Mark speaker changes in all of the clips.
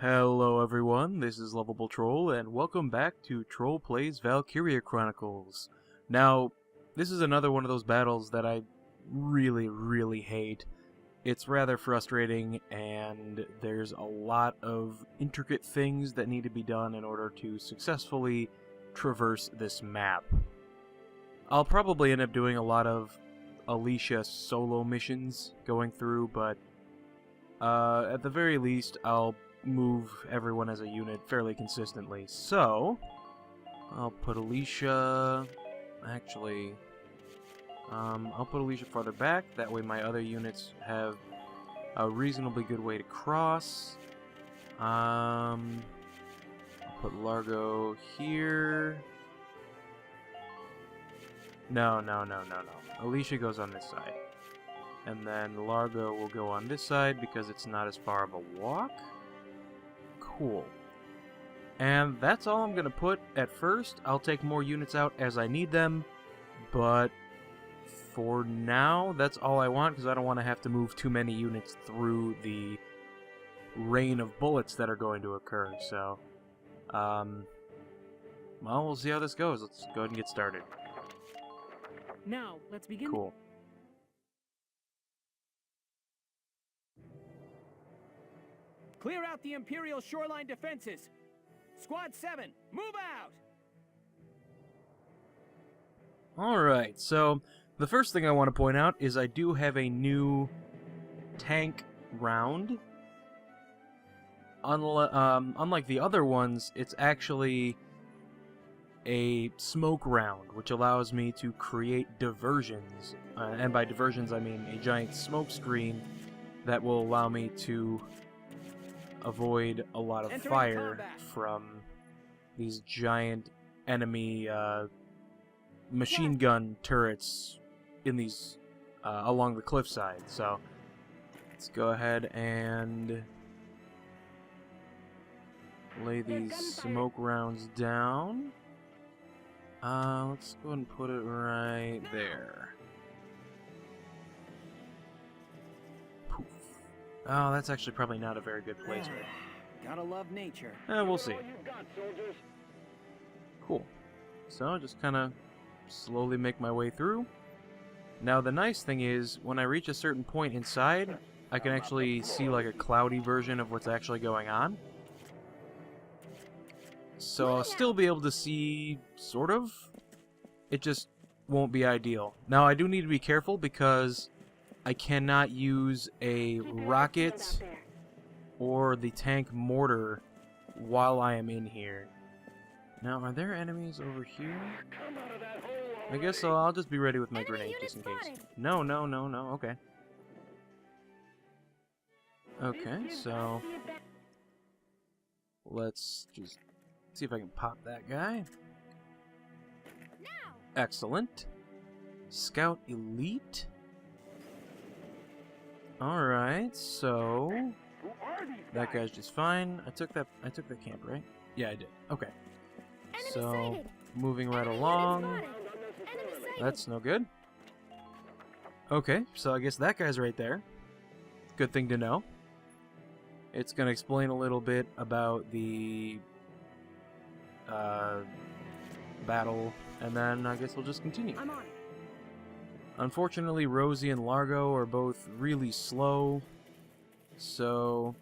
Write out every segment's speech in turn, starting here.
Speaker 1: Hello everyone, this is Lovable Troll, and welcome back to Troll Plays Valkyria Chronicles. Now, this is another one of those battles that I really hate. It's rather frustrating, and there's a lot of intricate things that need to be done in order to successfully traverse this map. I'll probably end up doing a lot of Alicia solo missions going through, but at the very least, I'll move everyone as a unit fairly consistently. So, I'll put Alicia... Actually, I'll put Alicia farther back. That way my other units have a reasonably good way to cross. I'll put Largo here. No. Alicia goes on this side. And then Largo will go on this side because it's not as far of a walk. Cool. And that's all I'm going to put at first. I'll take more units out as I need them, but for now, that's all I want because I don't want to have to move too many units through the rain of bullets that are going to occur. So, well, we'll see how this goes. Let's go ahead and get started.
Speaker 2: Now, let's begin.
Speaker 1: Cool.
Speaker 2: Clear out the Imperial shoreline defenses. Squad 7, move out!
Speaker 1: Alright, so the first thing I want to point out is I do have a new tank round. Unlike the other ones, it's actually a smoke round, which allows me to create diversions. And by diversions, I mean a giant smoke screen that will allow me to avoid a lot of fire from these giant enemy machine gun turrets in these along the cliffside. So let's go ahead and lay these smoke rounds down. Let's go ahead and put it right there. Oh, that's actually probably not a very good placement.
Speaker 2: Gotta love nature.
Speaker 1: We'll see. Cool. So, just kind of slowly make my way through. Now, the nice thing is, when I reach a certain point inside, I can actually see like a cloudy version of what's actually going on. So I'll still be able to see, sort of. It just won't be ideal. Now, I do need to be careful because I cannot use a rocket or the tank mortar while I am in here. Now, are there enemies over here? I guess so. I'll just be ready with my grenade just in case. No. Okay. Okay, so let's just see if I can pop that guy. Excellent. Scout Elite. Alright, so that guy's just fine. I took the camp, right? Yeah, I did. Okay. So moving right along. That's no good. Okay, so I guess that guy's right there. Good thing to know. It's gonna explain a little bit about the battle, and then I guess we'll just continue.
Speaker 2: I'm on it.
Speaker 1: Unfortunately, Rosie and Largo are both really slow, so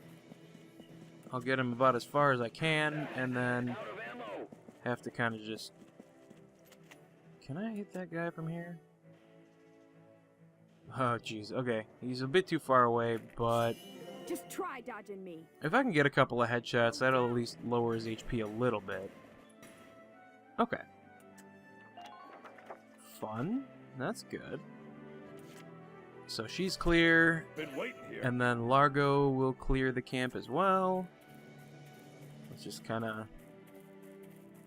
Speaker 1: I'll get them about as far as I can, and then have to kind of just... Can I hit that guy from here? Oh, jeez. Okay, he's a bit too far away, but
Speaker 3: just try dodging me.
Speaker 1: if I can get a couple of headshots, that'll at least lower his HP a little bit. Okay. Fun. That's good. So she's clear, and then Largo will clear the camp as well. Let's just kind of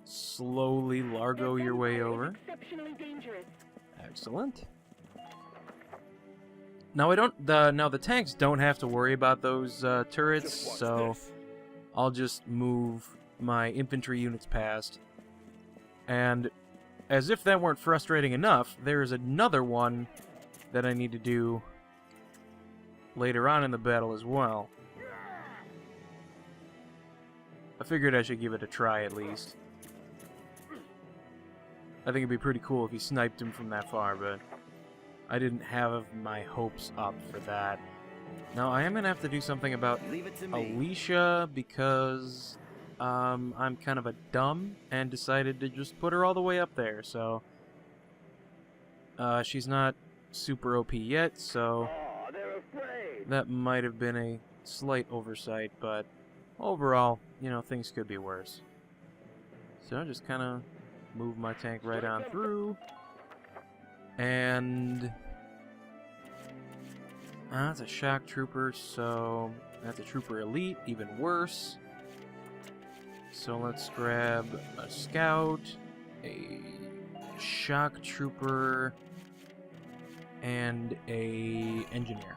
Speaker 1: slowly Largo your way over. Excellent. Now the tanks don't have to worry about those turrets, so I'll just move my infantry units past. And as if that weren't frustrating enough, there is another one that I need to do later on in the battle as well. I figured I should give it a try at least. I think it'd be pretty cool if he sniped him from that far, but I didn't have my hopes up for that. Now, I am going to have to do something about
Speaker 2: Leave it to me.
Speaker 1: Alicia because I'm kind of a dumb and decided to just put her all the way up there, so she's not super OP yet, so
Speaker 2: Oh, they're afraid.
Speaker 1: that might have been a slight oversight, but overall, you know, things could be worse. So I just kind of move my tank right on through, and that's a shock trooper, so that's a trooper elite, even worse. So let's grab a scout, a shock trooper, and a engineer.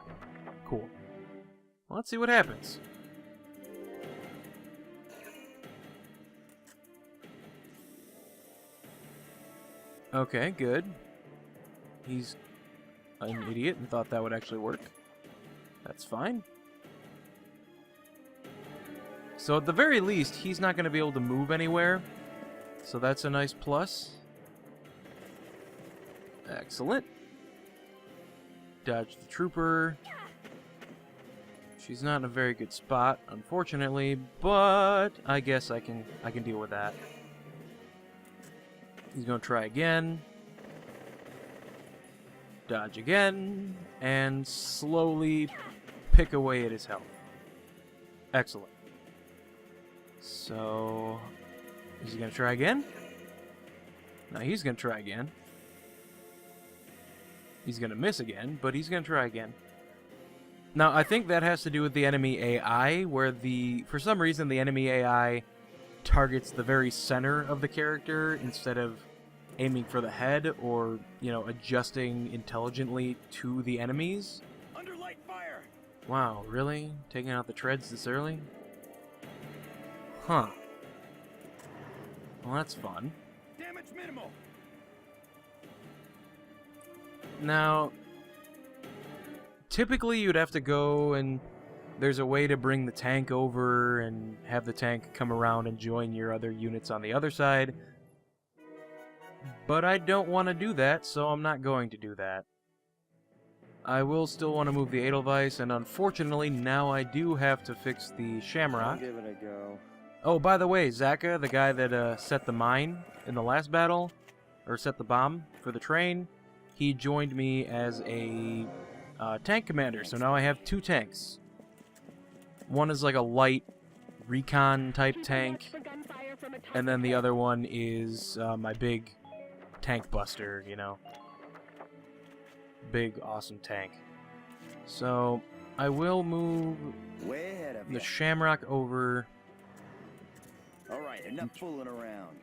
Speaker 1: Cool. Well, let's see what happens. Okay, good. He's an idiot and thought that would actually work. That's fine. So at the very least, he's not going to be able to move anywhere. So that's a nice plus. Excellent. Dodge the trooper. She's not in a very good spot, unfortunately, but I guess I can deal with that. He's going to try again. Dodge again. And slowly pick away at his health. Excellent. So, is he going to try again? No, he's going to try again. He's going to miss again, but he's going to try again. Now, I think that has to do with the enemy AI, where for some reason the enemy AI targets the very center of the character instead of aiming for the head or, you know, adjusting intelligently to the enemies.
Speaker 2: Under light fire.
Speaker 1: Wow, really? Taking out the treads this early? Huh. Well, that's fun.
Speaker 2: Damage minimal.
Speaker 1: Now, typically you'd have to go and there's a way to bring the tank over and have the tank come around and join your other units on the other side. But I don't want to do that, so I'm not going to do that. I will still want to move the Edelweiss, and unfortunately now I do have to fix the Shamrock.
Speaker 2: Give it a go.
Speaker 1: Oh, by the way, Zaka, the guy that set the mine in the last battle, or set the bomb for the train, he joined me as a tank commander, so now I have 2 tanks. One is like a light recon type tank, and then the other one is my big tank buster, you know. Big, awesome tank. So, I will move
Speaker 2: Way ahead of
Speaker 1: the
Speaker 2: you.
Speaker 1: Shamrock over.
Speaker 2: All right, enough fooling around.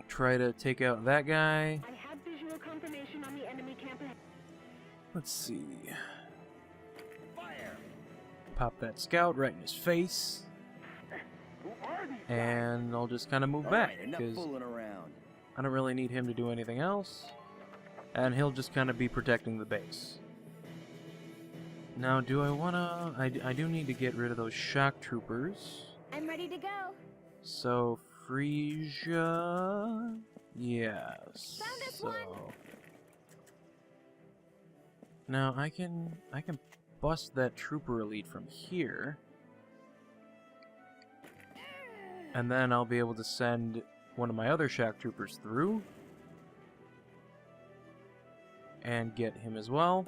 Speaker 1: Try to take out that guy.
Speaker 4: I have visual confirmation on the enemy camp ahead.
Speaker 1: Let's see.
Speaker 2: Fire.
Speaker 1: Pop that scout right in his face.
Speaker 2: Who are these?
Speaker 1: And I'll just kind of move
Speaker 2: All
Speaker 1: back,
Speaker 2: right, enough
Speaker 1: because
Speaker 2: fooling around.
Speaker 1: I don't really need him to do anything else. And he'll just kind of be protecting the base. Now, do I want to... I do need to get rid of those shock troopers.
Speaker 3: I'm ready to go.
Speaker 1: So, Frisia... Yes.
Speaker 3: Found us
Speaker 1: so...
Speaker 3: one.
Speaker 1: Now, I can bust that trooper elite from here. And then I'll be able to send one of my other shock troopers through. And get him as well.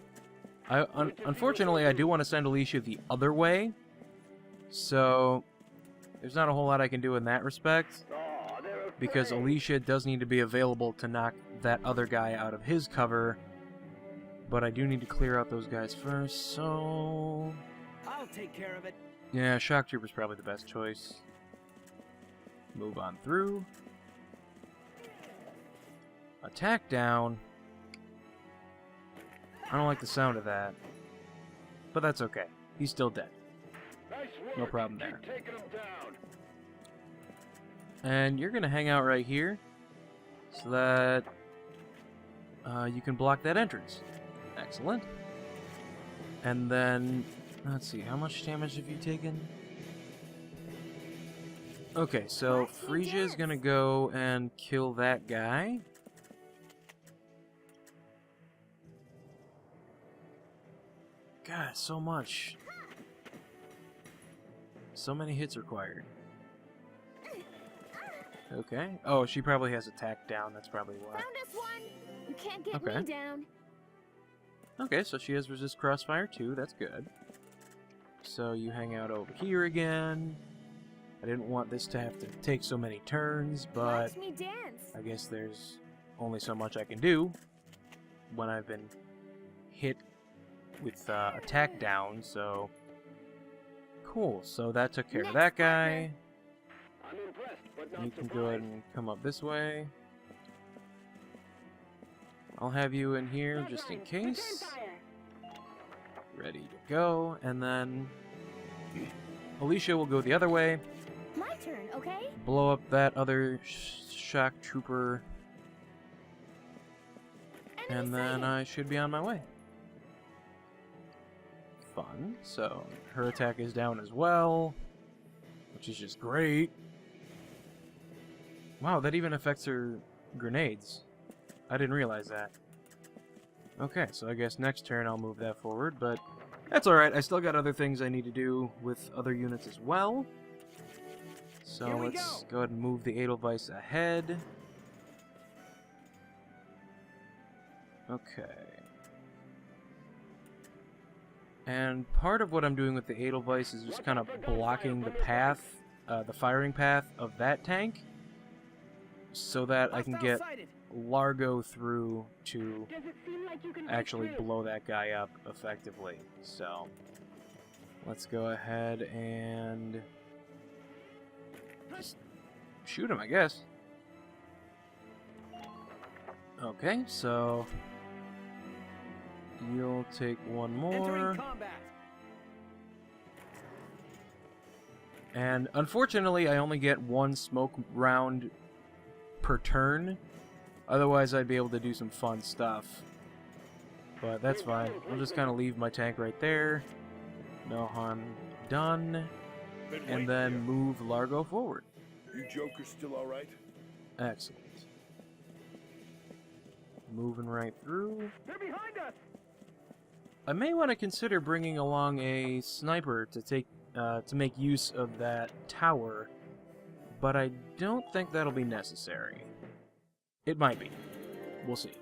Speaker 1: Unfortunately, I do want to send Alicia the other way. So, there's not a whole lot I can do in that respect.
Speaker 2: Oh, they're afraid.
Speaker 1: Because Alicia does need to be available to knock that other guy out of his cover. But I do need to clear out those guys first, so...
Speaker 2: I'll take care of it.
Speaker 1: Yeah, shock trooper's probably the best choice. Move on through. Attack down. I don't like the sound of that. But that's okay. He's still dead.
Speaker 2: Nice work.
Speaker 1: No problem there.
Speaker 2: Keep taking them down.
Speaker 1: And you're going to hang out right here. So that you can block that entrance. Excellent. And then, let's see, how much damage have you taken? Okay, so
Speaker 3: Watch me
Speaker 1: Frisia's
Speaker 3: dance.
Speaker 1: gonna go and kill that guy. God, so much. So many hits required. Okay. Oh, she probably has attack down. That's probably why.
Speaker 3: Found us one. You can't get
Speaker 1: Okay.
Speaker 3: me down.
Speaker 1: Okay, so she has resist crossfire too. That's good. So you hang out over here again. I didn't want this to have to take so many turns, but
Speaker 3: Watch me dance.
Speaker 1: I guess there's only so much I can do when I've been hit with attack down, so cool. So that took care of that guy.
Speaker 2: I'm impressed, but
Speaker 1: You can go ahead and come up this way. I'll have you in here just in case. Ready to go, and then Alicia will go the other way.
Speaker 3: My turn, okay?
Speaker 1: Blow up that other shock trooper, and then I should be on my way. Fun. So her attack is down as well, which is just great. Wow, that even affects her grenades. I didn't realize that. Okay, so I guess next turn I'll move that forward, but that's alright. I still got other things I need to do with other units as well. So
Speaker 2: Here we
Speaker 1: let's go ahead and move the Edelweiss ahead. Okay. And part of what I'm doing with the Edelweiss is just kind of blocking the path, the firing path of that tank, so that I can get Largo through to
Speaker 4: Does it seem like you can break
Speaker 1: actually
Speaker 4: through?
Speaker 1: blow that guy up effectively. So let's go ahead and just shoot him, I guess. Okay, so you'll take one more.
Speaker 2: Entering combat.
Speaker 1: And unfortunately, I only get one smoke round per turn. Otherwise, I'd be able to do some fun stuff. But that's fine. I'll just kind of leave my tank right there. No harm done. And then move Largo forward.
Speaker 5: You jokers still alright?
Speaker 1: Excellent. Moving right through.
Speaker 2: They're behind us.
Speaker 1: I may want to consider bringing along a sniper to take to make use of that tower, but I don't think that'll be necessary. It might be. We'll see.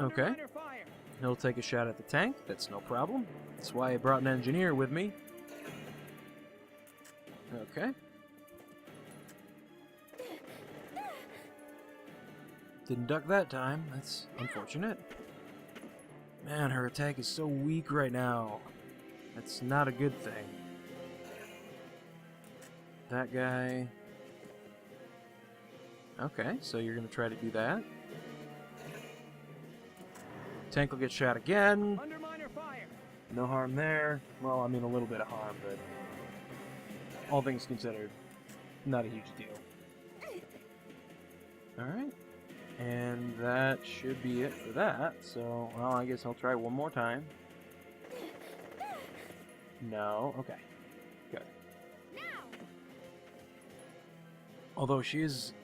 Speaker 1: Okay.
Speaker 2: Under fire.
Speaker 1: He'll take a shot at the tank. That's no problem. That's why I brought an engineer with me. Okay. Didn't duck that time. That's unfortunate. Man, her attack is so weak right now. That's not a good thing. That guy... Okay, so you're gonna try to do that. Tank will get shot again.
Speaker 2: Under minor fire.
Speaker 1: No harm there. Well, I mean a little bit of harm, but all things considered, not a huge deal. Alright. And that should be it for that. So, well, I guess I'll try one more time. No. Okay. Good. Although she is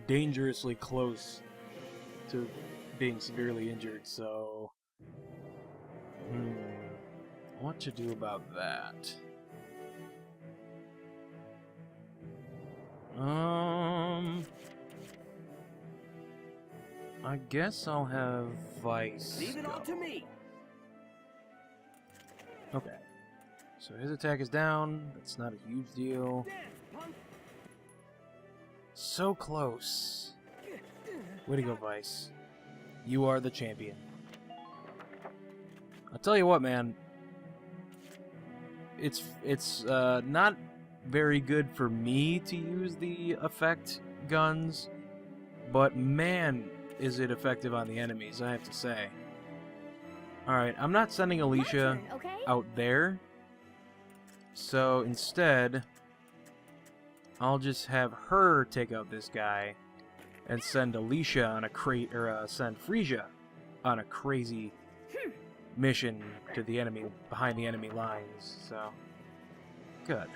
Speaker 1: dangerously close to being severely injured, so... what to do about that? I guess I'll have Vice
Speaker 2: Leave it all
Speaker 1: go.
Speaker 2: to me.
Speaker 1: Okay. So his attack is down. That's not a huge deal.
Speaker 2: Dance, punk.
Speaker 1: So close. Way to go, Vice. You are the champion. I'll tell you what, man. It's not very good for me to use the effect guns, but man, is it effective on the enemies, I have to say. Alright, I'm not sending Alicia
Speaker 3: My turn, okay?
Speaker 1: out there, so instead, I'll just have her take out this guy and send Alicia on a send Frisia on a crazy mission to the enemy, behind the enemy lines, so Good.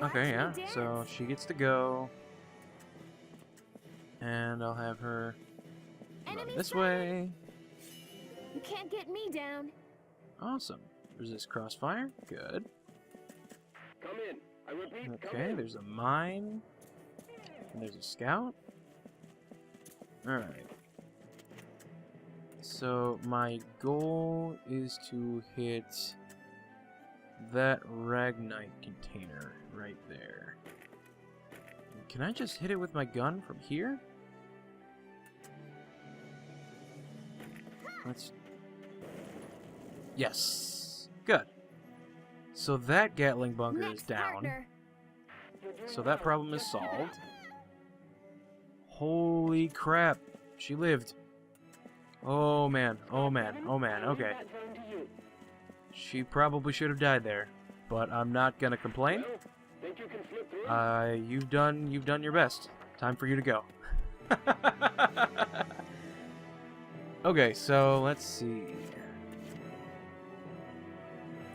Speaker 1: Okay, yeah. So she gets to go. And I'll have her run
Speaker 3: Enemy
Speaker 1: this
Speaker 3: spotted.
Speaker 1: way.
Speaker 3: You can't get me down.
Speaker 1: Awesome. Resist crossfire. Good.
Speaker 5: Come in. I repeat, come
Speaker 1: Okay,
Speaker 5: in.
Speaker 1: there's a mine. And there's a scout. Alright. So my goal is to hit that Ragnite container right there. Can I just hit it with my gun from here? Let's... Yes! Good. So that Gatling bunker
Speaker 3: Next
Speaker 1: is down.
Speaker 3: partner.
Speaker 1: So that problem is solved. Holy crap. She lived. Oh man, oh man, oh man, okay.
Speaker 4: That zone to you.
Speaker 1: She probably should have died there, but I'm not gonna complain.
Speaker 5: Well, think you can slip through?
Speaker 1: You've done your best. Time for you to go. Okay, so let's see.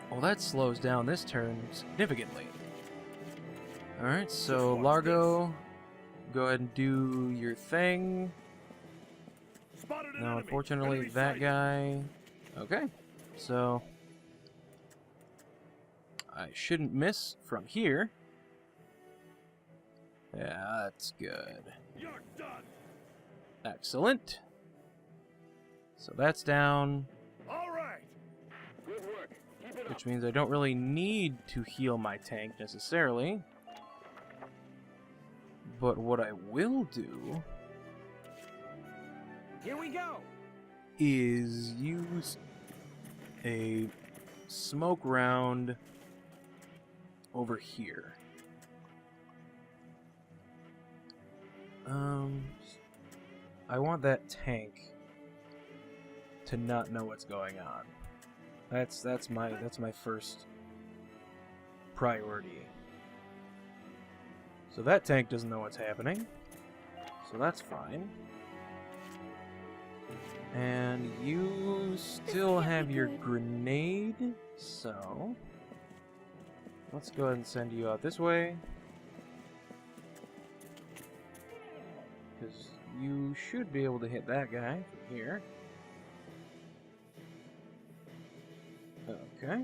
Speaker 1: Well, that slows down this turn significantly. Alright, so Largo, go ahead and do your thing.
Speaker 5: Spotted an
Speaker 1: Now,
Speaker 5: enemy.
Speaker 1: unfortunately,
Speaker 5: Enemy
Speaker 1: that
Speaker 5: sighted.
Speaker 1: guy... Okay, so... I shouldn't miss from here. Yeah, that's good.
Speaker 5: You're done.
Speaker 1: Excellent. So that's down,
Speaker 5: All right. Good work. Keep it up.
Speaker 1: which means I don't really need to heal my tank necessarily. But what I will do
Speaker 2: Here we go.
Speaker 1: is use a smoke round over here. I want that tank to not know what's going on. That's my first priority. So that tank doesn't know what's happening. So that's fine. And you still have your grenade, so let's go ahead and send you out this way. Because you should be able to hit that guy from here. Okay.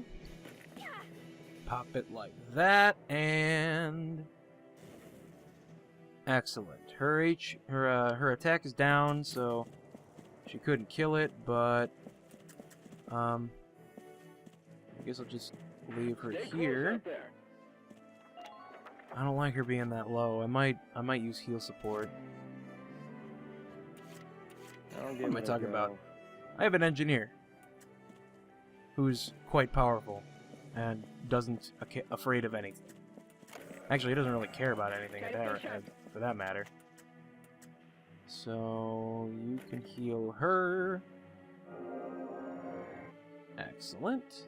Speaker 1: Pop it like that, and excellent. Her attack is down, so she couldn't kill it, but I guess I'll just leave her
Speaker 5: Stay close
Speaker 1: here.
Speaker 5: out there.
Speaker 1: I don't like her being that low. I might use heal support.
Speaker 6: I'll
Speaker 1: What
Speaker 6: give
Speaker 1: am I
Speaker 6: it a
Speaker 1: talking
Speaker 6: go.
Speaker 1: about? I have an engineer who's quite powerful and doesn't afraid of anything. Actually, he doesn't really care about anything for that matter. So you can heal her. Excellent.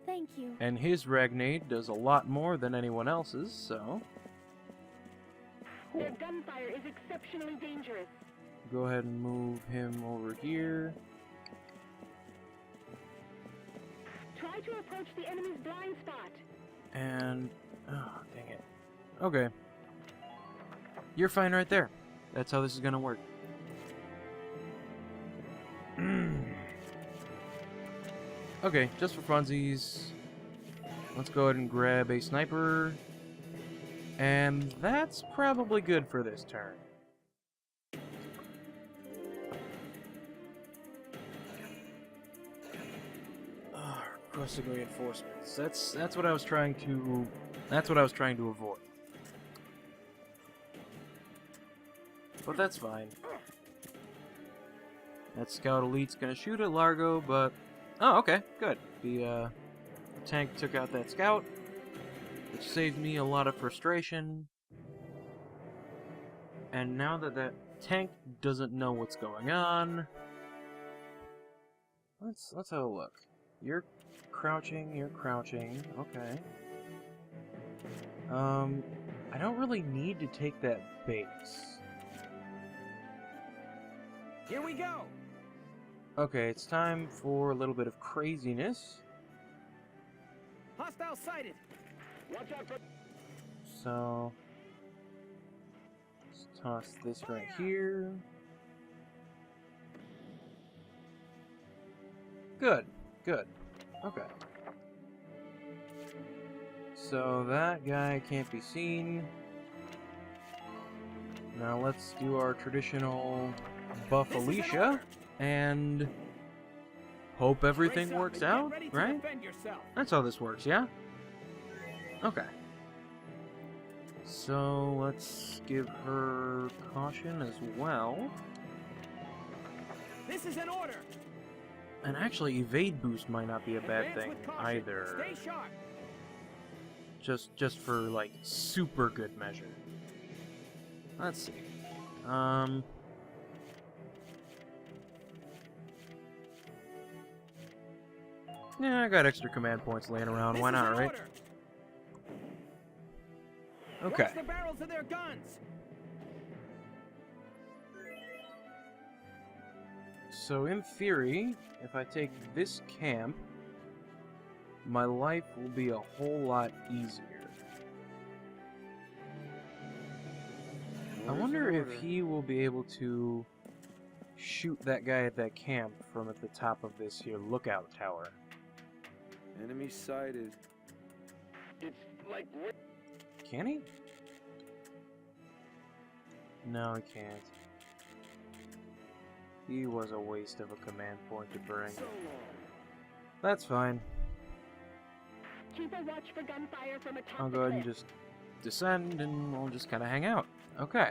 Speaker 3: Thank you.
Speaker 1: And his Ragnade does a lot more than anyone else's, so
Speaker 4: Their gunfire is exceptionally dangerous.
Speaker 1: go ahead and move him over here.
Speaker 4: Try to approach the enemy's blind spot.
Speaker 1: And oh, dang it. Okay. You're fine right there. That's how this is gonna work. Okay, just for funsies, let's go ahead and grab a sniper. And that's probably good for this turn. Requesting reinforcements. That's what I was trying to avoid. But that's fine. That scout elite's gonna shoot at Largo, but oh, okay, good. The tank took out that scout, which saved me a lot of frustration. And now that that tank doesn't know what's going on, let's have a look. You're crouching, okay. I don't really need to take that base.
Speaker 2: Here we go.
Speaker 1: Okay, it's time for a little bit of craziness.
Speaker 2: Hostile sighted.
Speaker 5: Watch out for...
Speaker 1: So let's toss this right here. Good, good. Okay. So that guy can't be seen. Now let's do our traditional buff
Speaker 2: This is an
Speaker 1: Alicia
Speaker 2: order.
Speaker 1: and hope everything
Speaker 2: Brace up
Speaker 1: works
Speaker 2: and get
Speaker 1: out,
Speaker 2: ready to
Speaker 1: right?
Speaker 2: defend yourself.
Speaker 1: That's how this works, yeah? Okay. So let's give her caution as well.
Speaker 2: This is an order.
Speaker 1: And actually, evade boost might not be a bad
Speaker 2: Advance
Speaker 1: thing
Speaker 2: with caution.
Speaker 1: either.
Speaker 2: Stay sharp.
Speaker 1: Just for like super good measure. Let's see. Yeah, I got extra command points laying around.
Speaker 2: This
Speaker 1: Why
Speaker 2: is
Speaker 1: not,
Speaker 2: an
Speaker 1: right?
Speaker 2: order.
Speaker 1: Okay.
Speaker 2: Watch the barrels of their guns.
Speaker 1: So in theory, if I take this camp, my life will be a whole lot easier. I wonder if he will be able to shoot that guy at that camp from at the top of this here lookout tower.
Speaker 6: Enemy sighted.
Speaker 5: It's like...
Speaker 1: Can he? No, he can't. He was a waste of a command point to bring.
Speaker 5: So long.
Speaker 1: That's fine.
Speaker 4: Keep a watch for gunfire from atop
Speaker 1: I'll
Speaker 4: the
Speaker 1: go ahead and
Speaker 4: cliff.
Speaker 1: just descend and we'll just kind of hang out. Okay.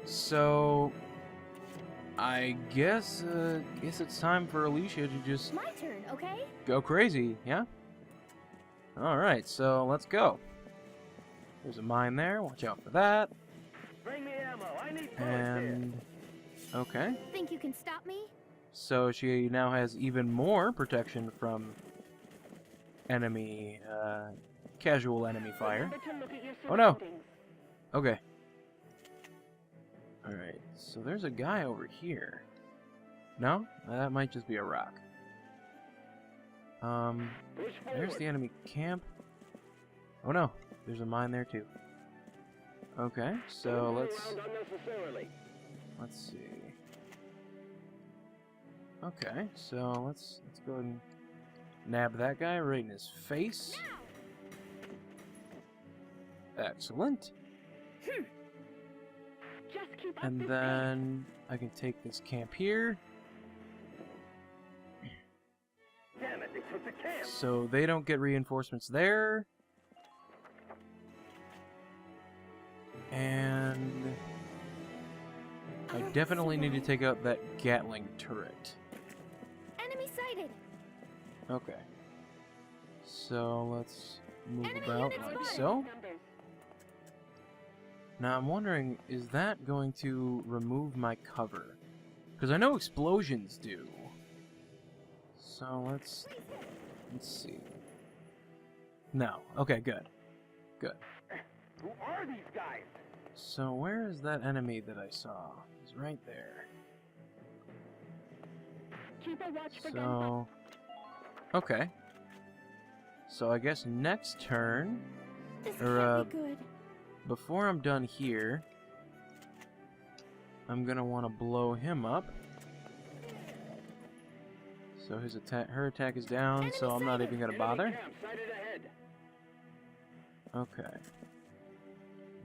Speaker 1: So I guess it's time for Alicia to just
Speaker 3: My turn, okay?
Speaker 1: go crazy, yeah? Alright, so let's go. There's a mine there, watch out for that.
Speaker 5: Bring me ammo. I need bullets here.
Speaker 1: And okay.
Speaker 3: Think you can stop me?
Speaker 1: So she now has even more protection from enemy casual enemy fire.
Speaker 4: Remember to look at your
Speaker 1: Oh, no.
Speaker 4: surroundings.
Speaker 1: Okay. Alright, so there's a guy over here. No? That might just be a rock.
Speaker 5: Push
Speaker 1: There's
Speaker 5: forward.
Speaker 1: the enemy camp. Oh no, there's a mine there too. Okay, so
Speaker 5: Don't move
Speaker 1: let's
Speaker 5: around unnecessarily.
Speaker 1: see. Okay, so let's go ahead and nab that guy right in his face. Excellent.
Speaker 4: Just keep up
Speaker 1: And
Speaker 4: this
Speaker 1: then I can take this camp here,
Speaker 5: Damn it, they took the camp.
Speaker 1: so they don't get reinforcements there. And I definitely need to take out that Gatling turret.
Speaker 3: Enemy sighted.
Speaker 1: Okay. So let's move
Speaker 3: Enemy
Speaker 1: about
Speaker 3: units
Speaker 1: like
Speaker 3: spotted.
Speaker 1: so.
Speaker 4: numbers.
Speaker 1: Now I'm wondering, is that going to remove my cover? Because I know explosions do. So let's see. No. Okay, good. Good.
Speaker 5: Who are these guys?
Speaker 1: So where is that enemy that I saw? He's right there.
Speaker 4: Keep a watch for gunfire.
Speaker 1: So okay. So I guess next turn,
Speaker 3: This
Speaker 1: Or,
Speaker 3: can't be good.
Speaker 1: before I'm done here, I'm gonna want to blow him up. So his attack, her attack is down, so I'm not even gonna
Speaker 5: Enemy
Speaker 1: bother.
Speaker 5: camp sighted ahead.
Speaker 1: Okay.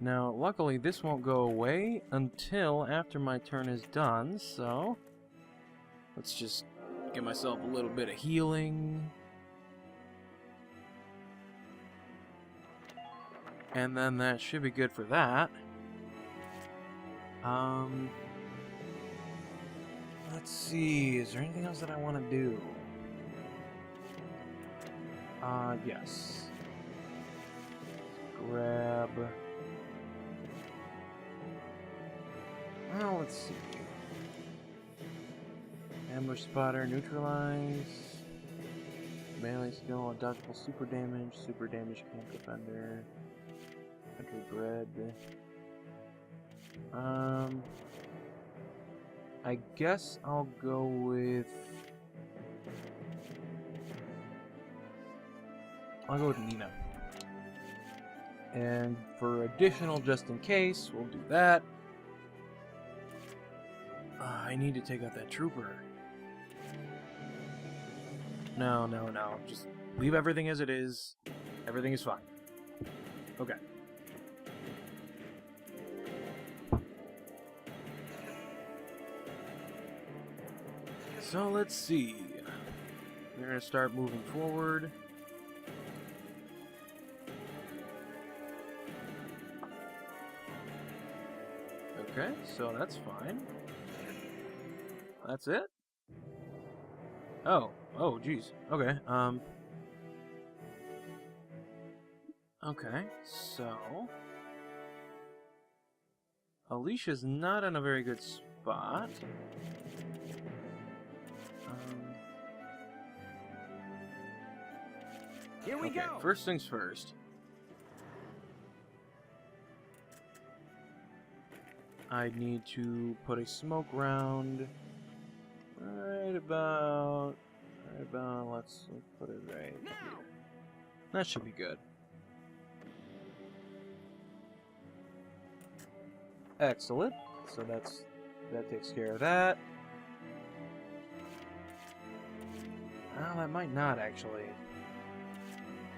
Speaker 1: Now, luckily, this won't go away until after my turn is done, so let's just give myself a little bit of healing. And then that should be good for that. Let's see, is there anything else that I want to do? Yes. Grab... Well, let's see. Ambush spotter, neutralize. Melee skill, dodgeable super damage camp defender. Country bread. I guess I'll go with I'll go with Nina. And for additional just in case, we'll do that. I need to take out that trooper. No, no, no. Just leave everything as it is. Everything is fine. Okay. So let's see. We're going to start moving forward. Okay, so that's fine. That's it? Oh, geez. Okay, okay, so... Alicia's not in a very good spot.
Speaker 2: Here we
Speaker 1: Okay,
Speaker 2: go.
Speaker 1: first things first. I need to put a smoke round right about, let's put it right here. That should be good. Excellent. So that takes care of that. Well, that might not actually.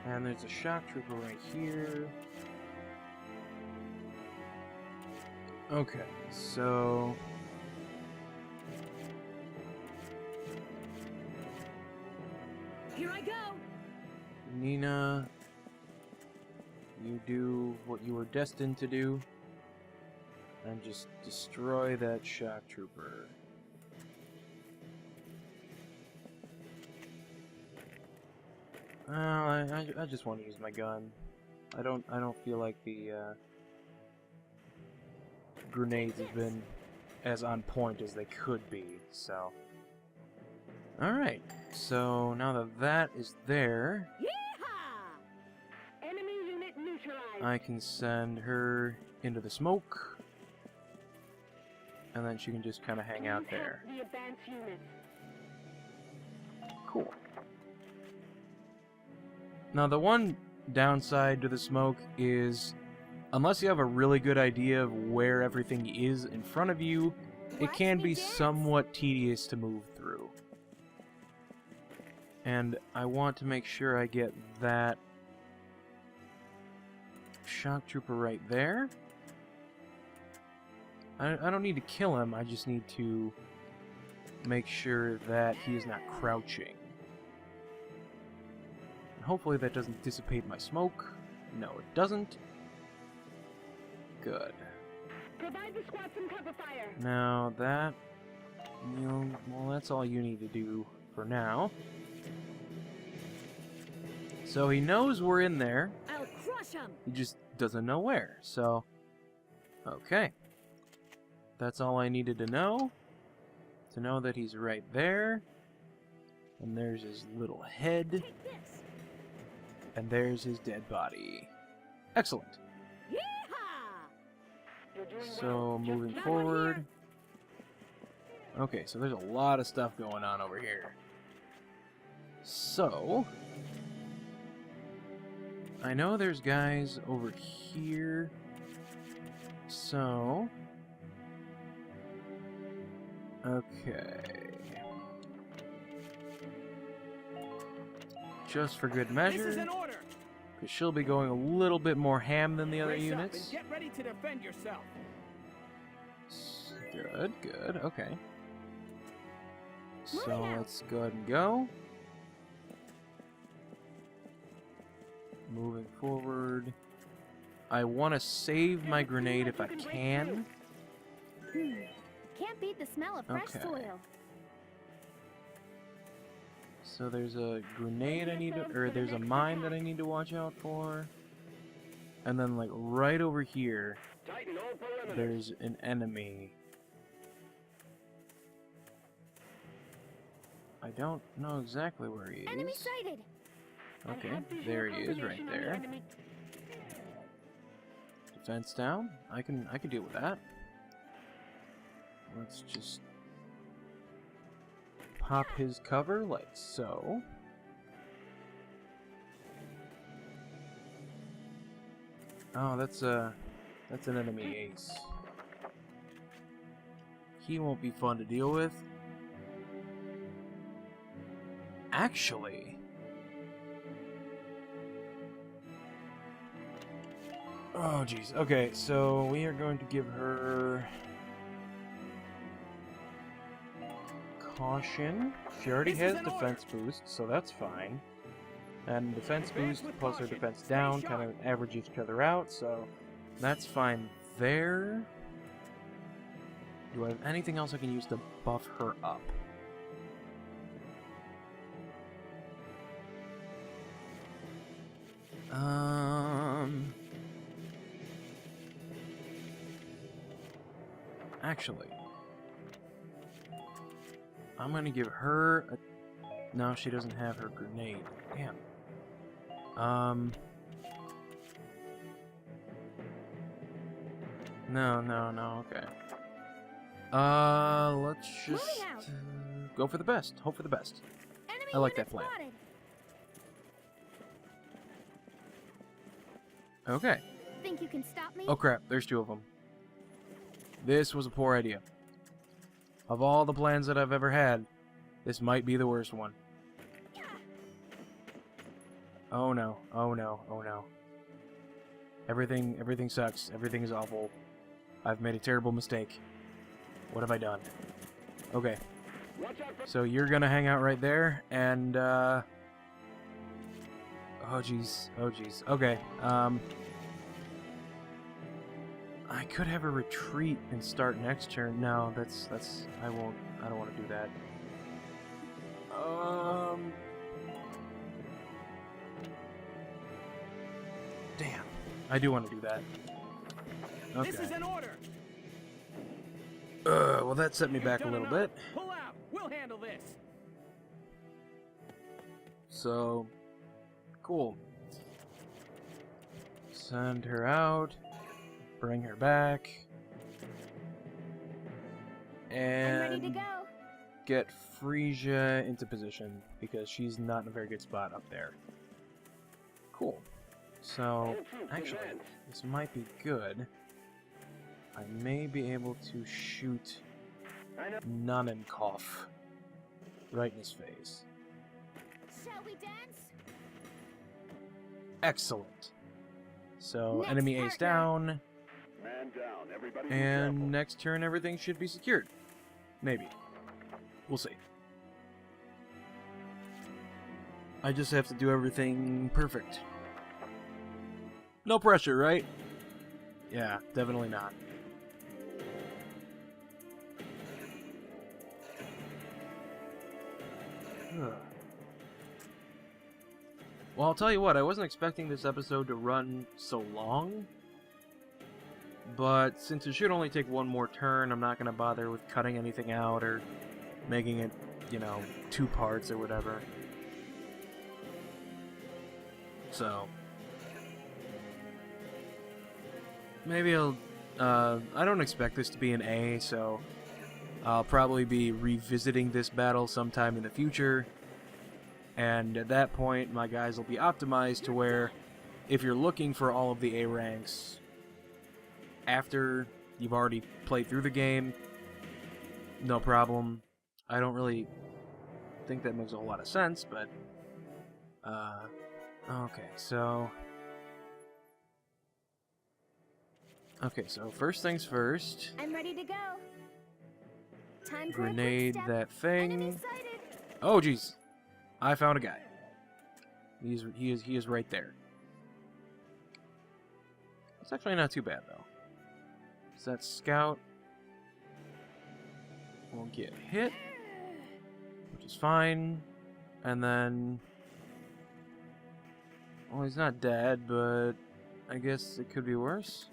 Speaker 1: And there's a shock trooper right here. Okay, so...
Speaker 3: Here I go.
Speaker 1: Nina, you do what you were destined to do. And just destroy that shock trooper. I just want to use my gun. I don't feel like the grenades have been as on point as they could be. So, all right. So now that that is there,
Speaker 4: Yeehaw! Enemy unit neutralized.
Speaker 1: I can send her into the smoke, and then she can just kind of hang out
Speaker 4: Please help
Speaker 1: there.
Speaker 4: The advanced units.
Speaker 1: Cool. Now, the one downside to the smoke is, unless you have a really good idea of where everything is in front of you, it can be somewhat tedious to move through. And I want to make sure I get that shock trooper right there. I don't need to kill him, I just need to make sure that he is not crouching. Hopefully that doesn't dissipate my smoke. No, it doesn't. Good.
Speaker 4: Provide the squad some cover fire.
Speaker 1: Now that... well, that's all you need to do for now. So he knows we're in there.
Speaker 3: I'll crush him.
Speaker 1: He just doesn't know where. So, okay. That's all I needed to know. To know that he's right there. And there's his little head.
Speaker 3: Take this.
Speaker 1: And there's his dead body. Excellent.
Speaker 3: Yeehaw!
Speaker 4: You're doing
Speaker 1: So,
Speaker 4: well.
Speaker 1: moving
Speaker 3: Just
Speaker 1: forward. Okay, so there's a lot of stuff going on over here. So, I know there's guys over here. So, okay. Just for good
Speaker 2: This is
Speaker 1: measure,
Speaker 2: an order.
Speaker 1: because she'll be going a little bit more ham than the other
Speaker 2: Brace up
Speaker 1: units.
Speaker 2: and get ready to defend yourself.
Speaker 1: Good, good, okay. So
Speaker 3: Moving out.
Speaker 1: let's go ahead and go. Moving forward. I want to save my grenade if I can.
Speaker 3: Can't beat the smell of fresh
Speaker 1: Okay.
Speaker 3: soil.
Speaker 1: So there's a grenade I need to, or there's a mine that I need to watch out for. And then like right over here,
Speaker 5: Tighten all perimeters.
Speaker 1: there's an enemy. I don't know exactly where he
Speaker 3: Enemy
Speaker 1: is.
Speaker 3: sighted.
Speaker 4: I
Speaker 1: Okay,
Speaker 4: have visual
Speaker 1: there he is right
Speaker 4: confirmation on the
Speaker 1: there.
Speaker 4: enemy.
Speaker 1: Defense down. I can deal with that. Let's just pop his cover like so. Oh, that's an enemy ace. He won't be fun to deal with. Actually... Oh, jeez. Okay, so we are going to give her... Caution. She already has defense boost, so that's fine. And defense boost plus her defense down kind of average each other out, so that's fine there. Do I have anything else I can use to buff her up? Actually, I'm gonna give her a... No, she doesn't have her grenade. Damn. No, okay. Let's just go for the best. Hope for the best.
Speaker 3: Enemy
Speaker 1: I like
Speaker 3: unit
Speaker 1: that plan.
Speaker 3: spotted.
Speaker 1: Okay.
Speaker 3: Think you can stop me?
Speaker 1: Oh crap, there's two of them. This was a poor idea. Of all the plans that I've ever had, this might be the worst one. Oh no, oh no, oh no. Everything sucks. Everything is awful. I've made a terrible mistake. What have I done? Okay. So you're gonna hang out right there, and, oh jeez. Oh jeez. Okay, I could have a retreat and start next turn. No, that's... I don't want to do that. Damn. I do want to do that. Okay.
Speaker 2: This is an order.
Speaker 1: Well, that set me back a little bit.
Speaker 2: Pull out. We'll handle this.
Speaker 1: So, cool. Send her out. Bring her back.
Speaker 3: I'm ready to
Speaker 1: And
Speaker 3: go.
Speaker 1: get Frisia into position, because she's not in a very good spot up there. Cool. So, actually, this might be good. I may be able to shoot Nonnenkopf right in his face.
Speaker 3: Shall we dance?
Speaker 1: Excellent. So,
Speaker 3: Next
Speaker 1: enemy ace
Speaker 3: partner.
Speaker 1: down,
Speaker 5: Man down. Everybody be
Speaker 1: and
Speaker 5: careful.
Speaker 1: next turn everything should be secured. Maybe. We'll see. I just have to do everything perfect. No pressure, right? Yeah, definitely not. Ugh. Well, I'll tell you what, I wasn't expecting this episode to run so long. But since it should only take one more turn, I'm not going to bother with cutting anything out or making it, you know, 2 parts or whatever. So, maybe I'll, I don't expect this to be an A, so I'll probably be revisiting this battle sometime in the future. And at that point, my guys will be optimized to where if you're looking for all of the A ranks after you've already played through the game, no problem. I don't really think that makes a whole lot of sense, but okay, so first things first.
Speaker 3: I'm ready to go. Time for
Speaker 1: Grenade
Speaker 3: a quick step.
Speaker 1: that thing.
Speaker 3: Enemy sighted.
Speaker 1: Oh jeez. I found a guy. He is right there. It's actually not too bad though. So that scout will get hit, which is fine. And then, well, he's not dead, but I guess it could be worse.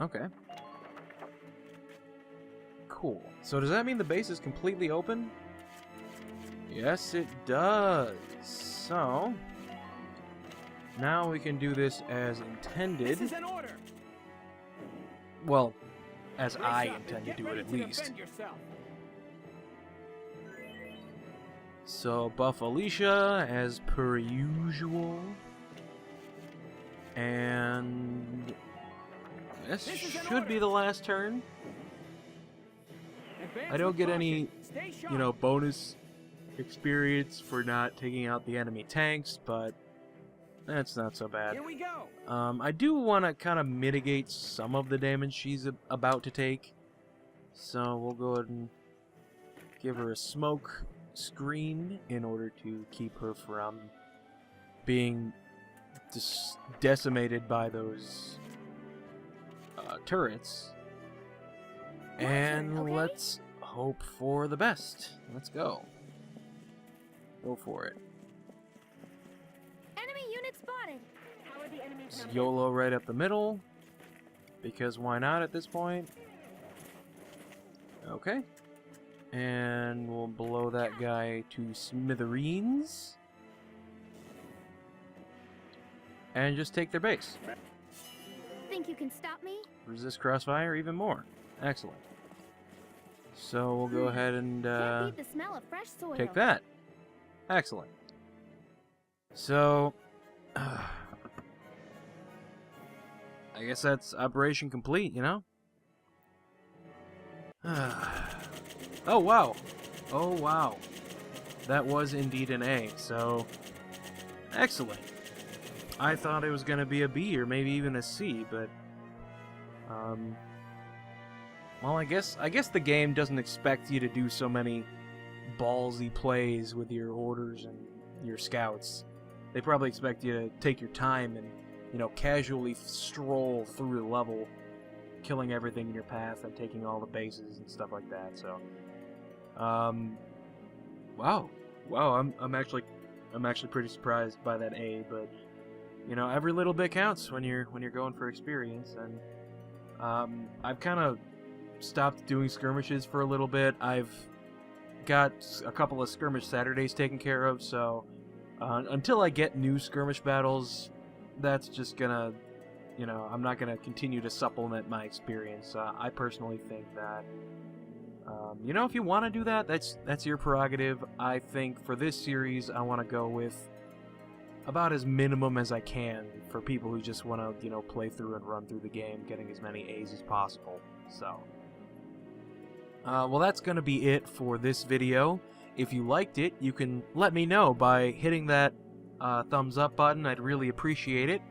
Speaker 1: Okay. Cool. So does that mean the base is completely open? Yes, it does. So, now we can do this as intended.
Speaker 2: This is an order.
Speaker 1: Well, as
Speaker 2: Brace
Speaker 1: I
Speaker 2: up and
Speaker 1: intend to
Speaker 2: get
Speaker 1: do it
Speaker 2: ready
Speaker 1: at
Speaker 2: to
Speaker 1: least.
Speaker 2: defend yourself.
Speaker 1: So, buff Alicia as per usual. And this
Speaker 2: This is an
Speaker 1: should be
Speaker 2: order.
Speaker 1: the last turn.
Speaker 2: Advance
Speaker 1: I don't
Speaker 2: with
Speaker 1: get
Speaker 2: caution.
Speaker 1: any,
Speaker 2: Stay
Speaker 1: you
Speaker 2: sharp.
Speaker 1: know, bonus experience for not taking out the enemy tanks, but that's not so bad.
Speaker 2: Here we go.
Speaker 1: I do want to kind of mitigate some of the damage she's about to take. So we'll go ahead and give her a smoke screen in order to keep her from being decimated by those turrets. And
Speaker 3: okay?
Speaker 1: let's hope for the best. Let's go. Go for it.
Speaker 3: Enemy unit spotted.
Speaker 4: How are the enemies
Speaker 1: Just
Speaker 4: numbered?
Speaker 1: YOLO right up the middle. Because why not at this point? Okay. And we'll blow that guy to smithereens. And just take their base.
Speaker 3: Think you can stop me?
Speaker 1: Resist crossfire even more. Excellent. So we'll go ahead and
Speaker 3: Can't beat the smell of fresh soil.
Speaker 1: take that. Excellent. So, I guess that's operation complete, you know? Oh, wow. Oh, wow. That was indeed an A, so excellent. I thought it was going to be a B or maybe even a C, but well, I guess the game doesn't expect you to do so many ballsy plays with your orders and your scouts. They probably expect you to take your time and, you know, casually stroll through the level, killing everything in your path and taking all the bases and stuff like that. So, wow, I'm actually pretty surprised by that A, but you know, every little bit counts when you're going for experience. And I've kind of stopped doing skirmishes for a little bit. I've got a couple of skirmish Saturdays taken care of, so until I get new skirmish battles, that's just gonna, you know, I'm not gonna continue to supplement my experience. I personally think that, you know, if you want to do that, that's your prerogative. I think for this series, I want to go with about as minimum as I can for people who just want to, you know, play through and run through the game, getting as many A's as possible. So, well, that's going to be it for this video. If you liked it, you can let me know by hitting that thumbs up button. I'd really appreciate it.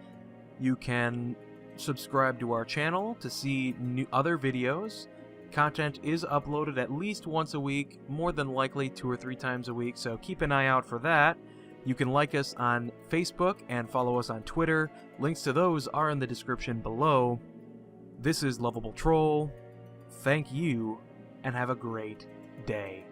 Speaker 1: You can subscribe to our channel to see other videos. Content is uploaded at least once a week, more than likely 2 or 3 times a week, so keep an eye out for that. You can like us on Facebook and follow us on Twitter. Links to those are in the description below. This is Lovable Troll. Thank you, and have a great day.